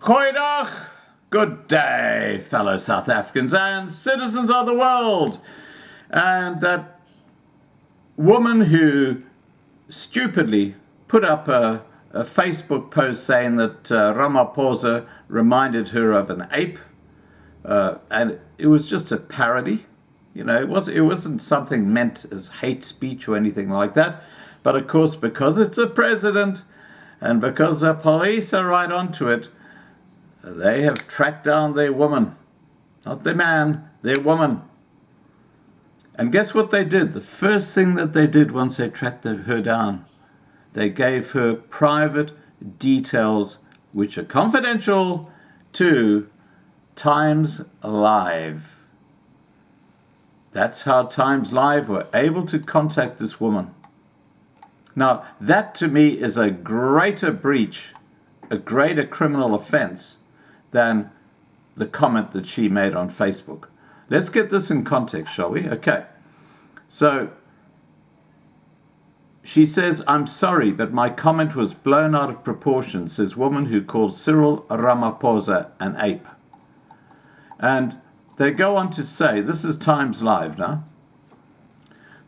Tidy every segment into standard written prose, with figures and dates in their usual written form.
Goeiedag, good day, fellow South Africans and citizens of the world. And that woman who stupidly put up a Facebook post saying that Ramaphosa reminded her of an ape, and it was just a parody. You know, it wasn't something meant as hate speech or anything like that. But of course, because it's a president and because the police are right onto it, they have tracked down their woman. Not their man, their woman. And guess what they did? The first thing that they did once they tracked her down, they gave her private details, which are confidential, to Times Live. That's how Times Live were able to contact this woman. Now, that to me is a greater breach, a greater criminal offense than the comment that she made on Facebook. Let's get this in context, shall we? Okay. So she says, "I'm sorry, but my comment was blown out of proportion," says woman who called Cyril Ramaphosa an ape. And they go on to say, this is Times Live now,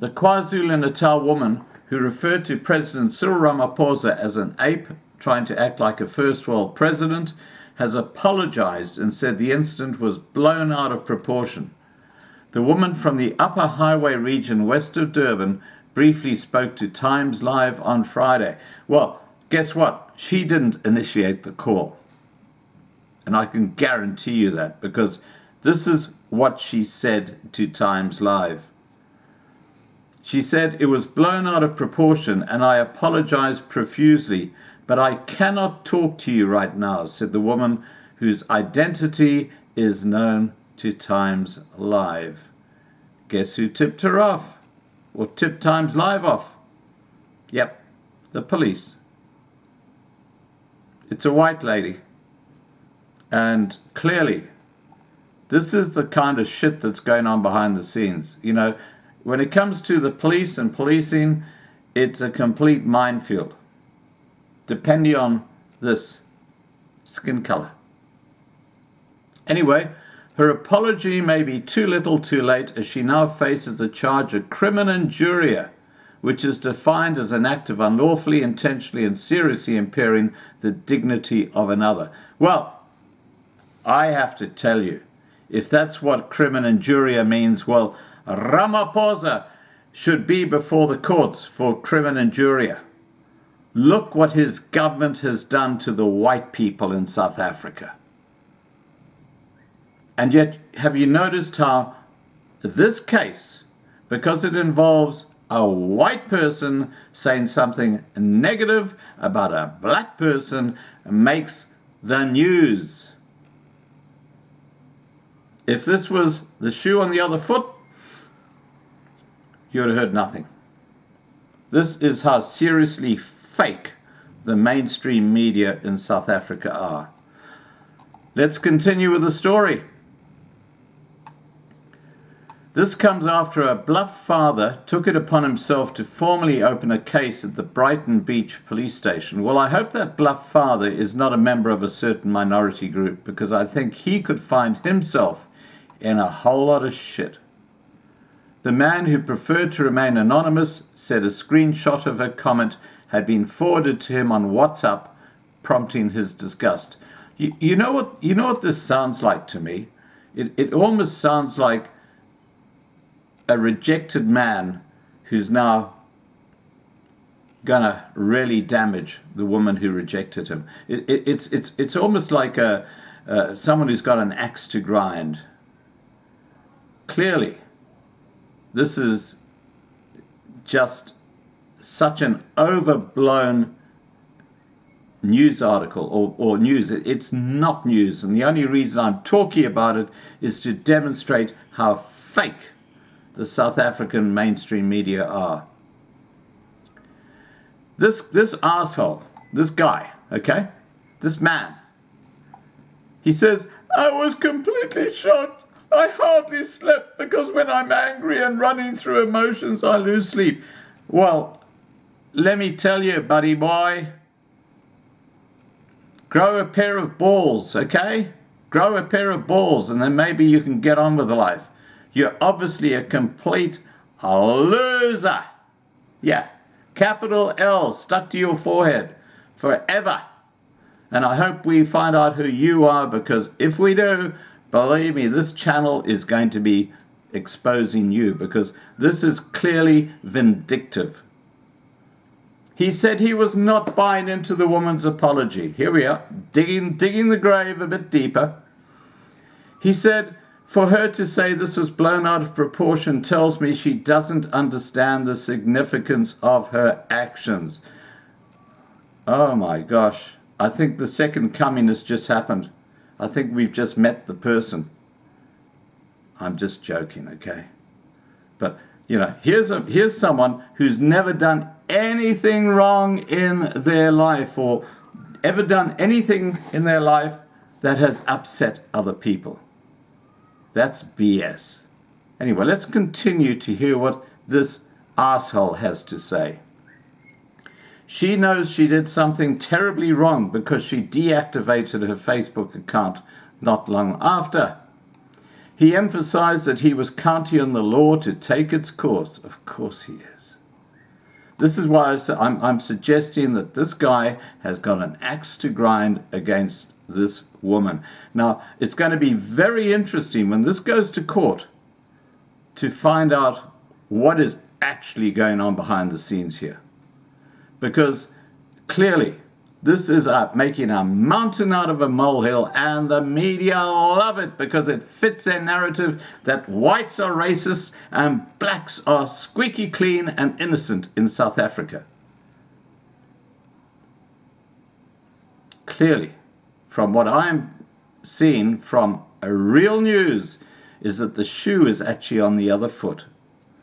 the KwaZulu-Natal woman who referred to President Cyril Ramaphosa as an ape trying to act like a first world president has apologized and said the incident was blown out of proportion. The woman from the Upper Highway region west of Durban briefly spoke to Times Live on Friday. Well, guess what? She didn't initiate the call. And I can guarantee you that, because this is what she said to Times Live. She said, "It was blown out of proportion and I apologize profusely, but I cannot talk to you right now," said the woman whose identity is known to Times Live. Guess who tipped her off? Or tipped Times Live off? Yep, the police. It's a white lady. And clearly, this is the kind of shit that's going on behind the scenes. You know, when it comes to the police and policing, it's a complete minefield, depending on this skin color. Anyway, her apology may be too little too late, as she now faces a charge of crimen injuria, which is defined as an act of unlawfully, intentionally and seriously impairing the dignity of another. Well, I have to tell you, if that's what crimen injuria means, well, Ramaphosa should be before the courts for crimen injuria. Look what his government has done to the white people in South Africa. And yet, have you noticed how this case, because it involves a white person saying something negative about a black person, makes the news? If this was the shoe on the other foot, you would have heard nothing. This is how seriously fake the mainstream media in South Africa are. Let's continue with the story. This comes after a bluff father took it upon himself to formally open a case at the Brighton Beach police station. Well, I hope that bluff father is not a member of a certain minority group, because I think he could find himself in a whole lot of shit. The man, who preferred to remain anonymous, said a screenshot of her comment had been forwarded to him on WhatsApp, prompting his disgust. You know what this sounds like to me? It almost sounds like a rejected man who's now gonna really damage the woman who rejected him. It's almost like someone who's got an axe to grind. Clearly, this is just such an overblown news article or news. It's not news, and the only reason I'm talking about it is to demonstrate how fake the South African mainstream media are. This asshole, this guy, okay, this man, he says, "I was completely shocked. I hardly slept because when I'm angry and running through emotions, I lose sleep." Well, let me tell you, buddy boy, Grow a pair of balls, okay? Grow a pair of balls, and then maybe you can get on with life. You're obviously a complete loser. Yeah, capital L stuck to your forehead forever. And I hope we find out who you are, because if we do, believe me, this channel is going to be exposing you, because this is clearly vindictive. He said he was not buying into the woman's apology. Here we are, digging the grave a bit deeper. He said, for her to say this was blown out of proportion tells me she doesn't understand the significance of her actions. Oh my gosh. I think the second coming has just happened. I think we've just met the person. I'm just joking, okay? But, you know, here's someone who's never done anything wrong in their life, or ever done anything in their life that has upset other people. That's BS. Anyway, let's continue to hear what this asshole has to say. She knows she did something terribly wrong because she deactivated her Facebook account not long after. He emphasized that he was counting on the law to take its course. Of course he is. This is why I'm suggesting that this guy has got an axe to grind against this woman. Now, it's going to be very interesting when this goes to court to find out what is actually going on behind the scenes here. Because clearly, this is making a mountain out of a molehill, and the media love it because it fits their narrative that whites are racist and blacks are squeaky clean and innocent in South Africa. Clearly, from what I'm seeing from a real news, is that the shoe is actually on the other foot.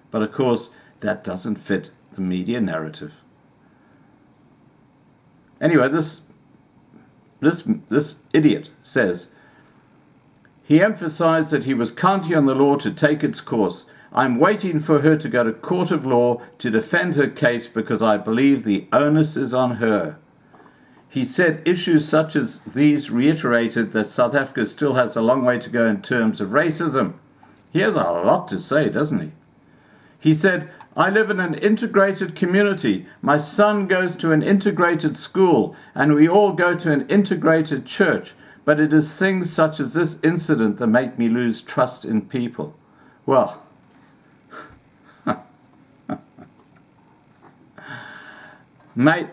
But of course, that doesn't fit the media narrative. Anyway, this idiot says, he emphasized that he was counting on the law to take its course. I'm waiting for her to go to court of law to defend her case because I believe the onus is on her. He said issues such as these reiterated that South Africa still has a long way to go in terms of racism. He has a lot to say, doesn't he? He said, I live in an integrated community. My son goes to an integrated school, and we all go to an integrated church. But it is things such as this incident that make me lose trust in people. Well, mate,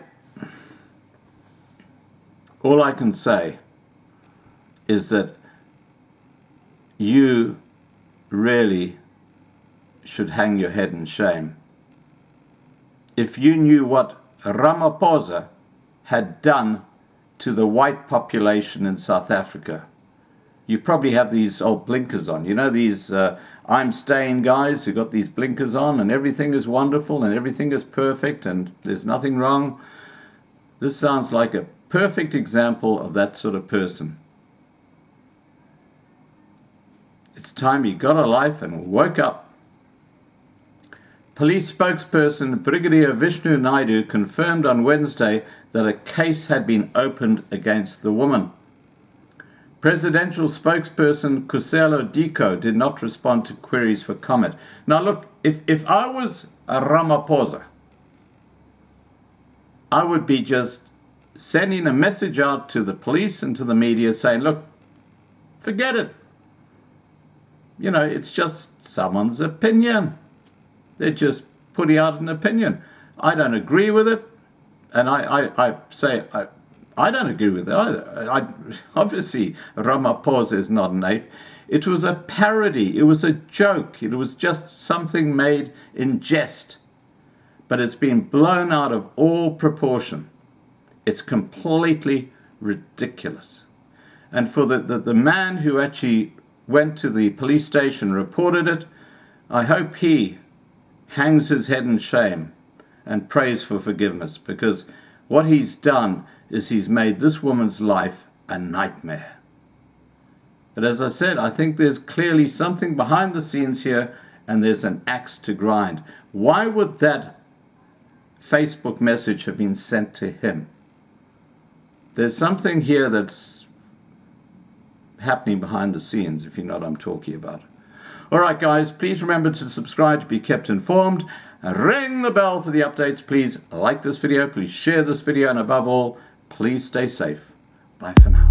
all I can say is that you really should hang your head in shame. If you knew what Ramaphosa had done to the white population in South Africa, you probably have these old blinkers on. You know, these I'm staying guys who got these blinkers on and everything is wonderful and everything is perfect and there's nothing wrong. This sounds like a perfect example of that sort of person. It's time he got a life and woke up. Police spokesperson Brigadier Vishnu Naidu confirmed on Wednesday that a case had been opened against the woman. Presidential spokesperson Kuselo Diko did not respond to queries for comment. Now look, if I was a Ramaphosa, I would be just sending a message out to the police and to the media saying, look, forget it. You know, it's just someone's opinion. They're just putting out an opinion. I don't agree with it. And I say, I don't agree with it either. Obviously, Ramaphosa is not an ape. It was a parody. It was a joke. It was just something made in jest. But it's been blown out of all proportion. It's completely ridiculous. And for the man who actually went to the police station and reported it, I hope he hangs his head in shame and prays for forgiveness, because what he's done is he's made this woman's life a nightmare. But as I said, I think there's clearly something behind the scenes here, and there's an axe to grind. Why would that Facebook message have been sent to him? There's something here that's happening behind the scenes, if you know what I'm talking about. All right, guys, please remember to subscribe to be kept informed. Ring the bell for the updates. Please like this video. Please share this video. And above all, please stay safe. Bye for now.